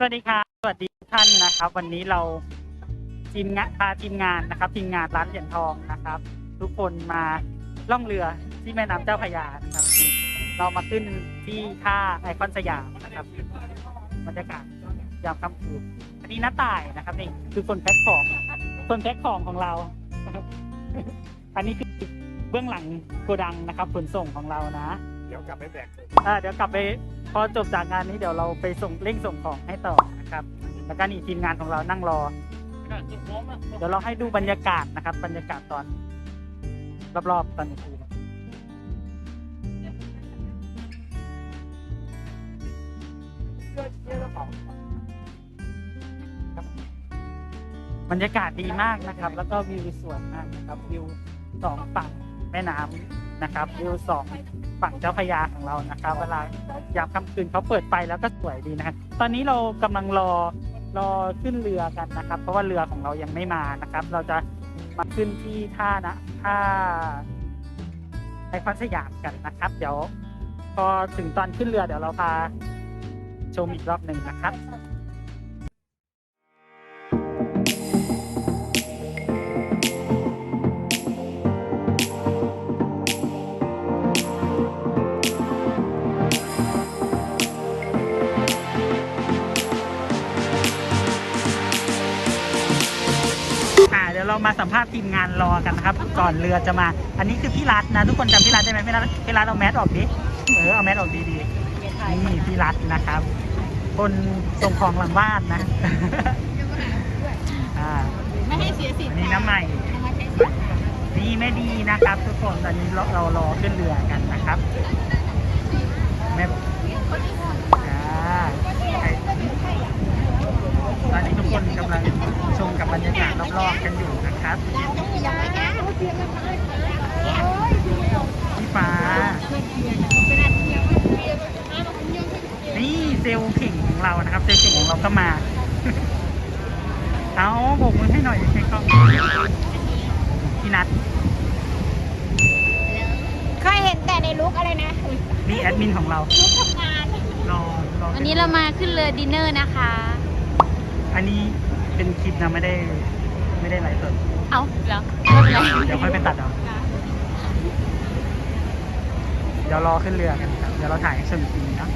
วัสดีครับสวัสดีทุกท่านนะครับวันนี้เราทีมงานนะครับทีมงานร้านเหรียญทองนะครับทุกคนมาล่องเรือที่แม่น้ำเจ้าพระยานะครับเรามาขึ้นที่ท่าไอคอนสยามนะครับบรรยากาศยามค่ำคืนอันนี้น้าต่ายนะครับนี่คือคนแพ็คของของเรานะครับอันนี้คือเบื้องหลังโกดังนะครับขนส่งของเรานะเดี๋ยวกลับไปแบกเดี๋ยวกลับไปพอจบจากงานนี้เดี๋ยวเราไปเร่งส่งของให้ต่อนะครับแล้วก็นี่ทีมงานของเรานั่งรอเดี๋ยวเราให้ดูบรรยากาศนะครับบรรยากาศตอนรอบๆตอนนี้บรรยากาศดีมากนะครับแล้วก็วิวสวยมากนะครับวิวสองฝั่งแม่น้ำนะครับวิวสองฝั่งเจ้าพระยาของเรานะครับเวลายามค่ำคืนเขาเปิดไฟแล้วก็สวยดีนะครับตอนนี้เรากำลังรอขึ้นเรือกันนะครับเพราะว่าเรือของเรายังไม่มานะครับเราจะมาขึ้นที่ท่าไอคอนสยามกันนะครับเดี๋ยวพอถึงตอนขึ้นเรือเดี๋ยวเราพาชมอีกรอบหนึ่งนะครับเดี๋ยวเรามาสัมภาษณ์ทีมงานรอกันนะครับก่อนเรือจะมาอันนี้คือพี่รัตนะทุกคนจำพี่รัตได้ไหมพี่รัตเอาแมสออกดิเอาแมสออกดีๆนี่พี่รัตนะครับคนส่งของหลังบ้านนะไม่ให้เสียสิทธิ์นี่น้ำใหม่นี่ไม่ดีนะครับทุกคนตอนนี้เรารอขึ้นเรือกันนะครับแม่ตอนนี้ทุกคนกำลังชมกับบรรยากาศรอบๆกันอยู่นะครับพี่ฟ้านี่เซลล์เข่งของเรานะครับเซลล์เข่งของเราก็มาเอาโบกมือให้หน่อยใช่กล้องพี่นัทเคยเห็นแต่ในลุกอะไรนะนี่แอดมินของเราลุกทำงานรอวันนี้เรามาขึ้นเรือดินเนอร์นะคะอันนี้เป็นคลิปนะไม่ได้ไลฟ์สดเอาแล้วเดี๋ยวค่อยไปตัดเอาเดี๋ยวรอขึ้นเรือกันครับเดี๋ยวเราถ่ายให้ชมอีกทีนะ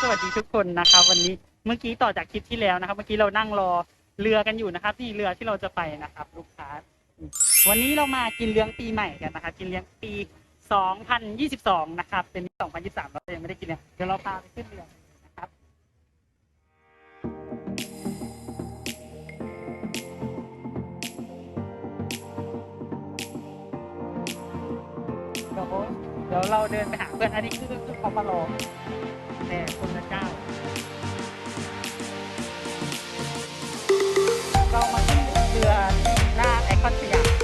สวัสดีทุกคนนะครับวันนี้เมื่อกี้ต่อจากคลิปที่แล้วนะครับเมื่อกี้เรานั่งรอเรือกันอยู่นะครับที่เรือที่เราจะไปนะครับลูกค้าวันนี้เรามากินเลี้ยงปีใหม่กันนะครับกินเลี้ยงปี2022นะครับเป็น2023เรายังไม่ได้กินเลยเดี๋ยวเราพาไปขึ้นเรือนะครับเดี๋ยวเราเดินไปหาเพื่อนอันนี้คือเขามารอแต่คนละเจ้าเรามาขึ้นเรือที่หน้าไอคอนสยาม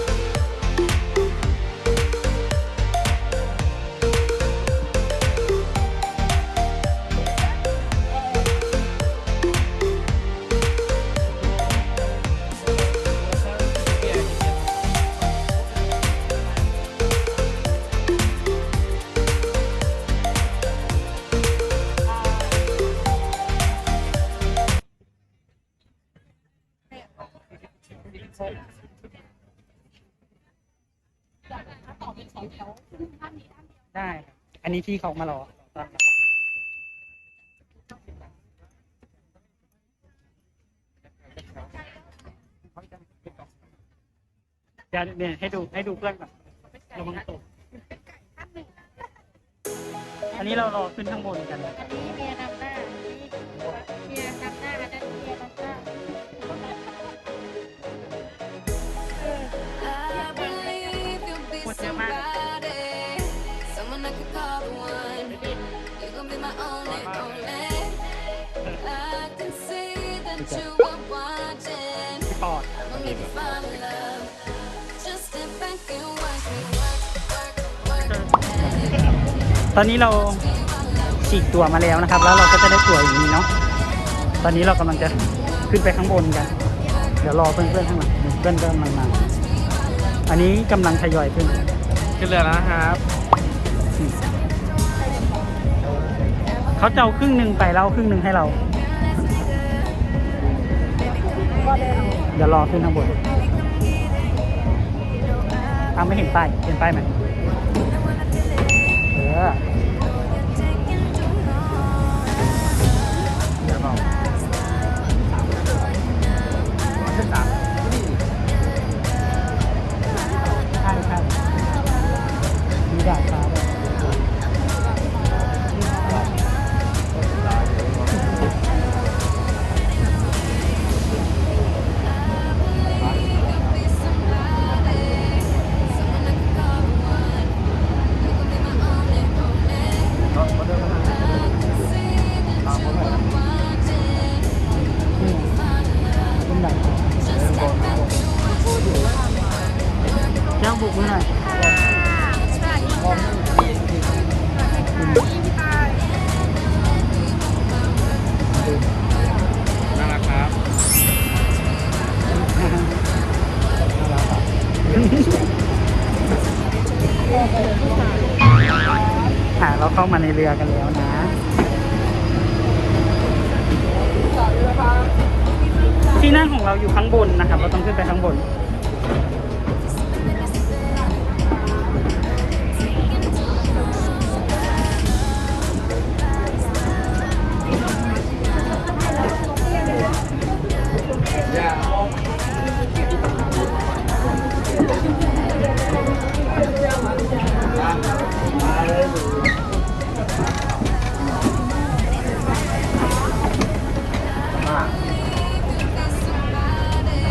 ได้อันนี้พี่เขามารอเดี๋ยวเนี่ยให้ดูเพื่อนก่อนระวังตกอันนี้เรารอขึ้นข้างบนกันอันนี้เมียนำหน้าเมียนำหน้าอันนั้นเมียนำหน้าคนเยอะมากพี่ปอดตอนนี้เราฉีกตัวมาแล้วนะครับแล้วเราก็จะได้ตัวอย่างนี้เนาะตอนนี้เรากำลังจะขึ้นไปข้างบนกันเดี๋ยวรอเพื่อนๆข้างหลังเพื่อนมาอันนี้กำลังทยอยขึ้นเรือแล้วนะครับ เขาจะเอาครึ่งหนึ่งไปแล้วเอาครึ่งหนึ่งให้เรา เดี๋ยวรอขึ้นข้างบนไม่เห็นป้ายเห็นป้ายไหมเดี๋ยวบอกใช่ใช่มีดาดฟ้าด้วยย่างบุกมือหน่อยน่ารักครับเราเข้ามาในเรือกันแล้วนะที่นั่งของเราอยู่ข้างบนนะครับเราต้องขึ้นไปข้างบน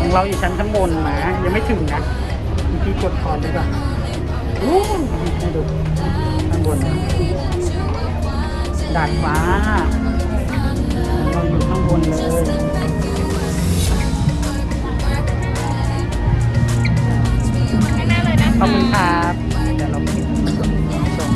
ของเราอยู่ชั้นข้างบนนะยังไม่ถึงนะพี่กดคอนได้ป่ะให้ดูข้างบนดาดฟ้าเราอยู่ข้างบนเลยขอบคุณครับเดี๋ยวเราไปชม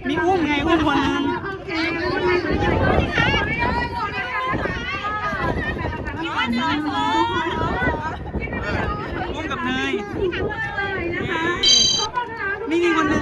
มีอุ้มไงอุ้มคนนึงอุ้มกับเนยนี่คนนึง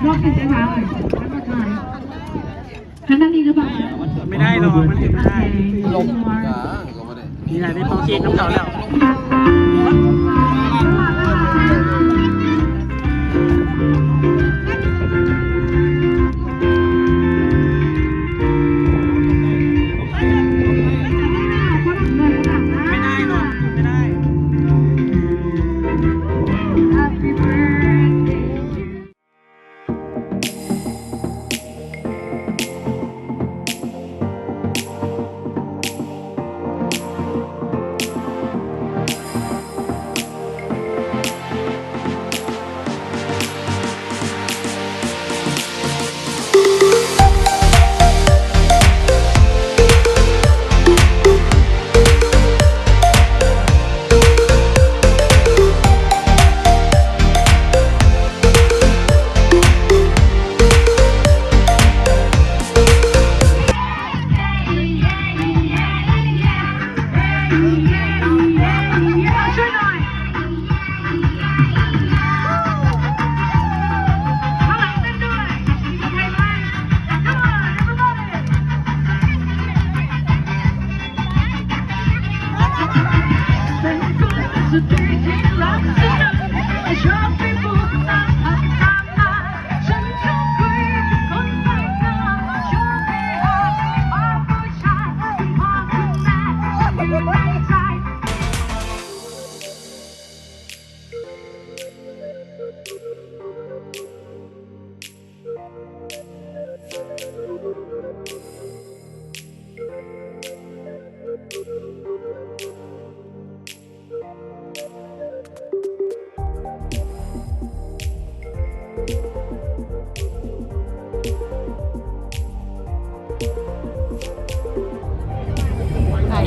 รอบเป็นนะคะทางด้านนี้หรือเปล่าไม่ได้หรอกมันถึงไม่ได้ลงนี่ไงได้เป่าเค้กน้ำเขาแล้ว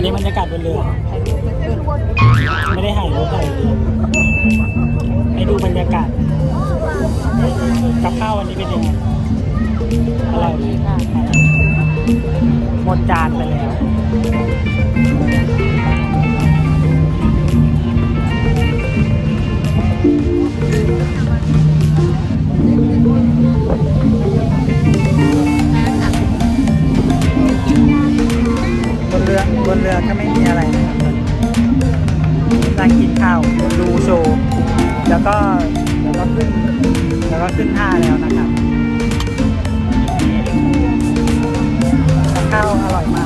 นี้บรรยากาศบนเรือ ไม่ได้ถ่ายรูปให้ดูบรรยากาศ กับข้าววันนี้เป็นยังไงอร่อยไหมหมดจานไปแล้ว บนเรือก็ไม่มีอะไรนะครับนั่งกินข้าวดูโชว์แล้วก็ขึ้นท่าแล้วนะครับกับข้าวอร่อยมาก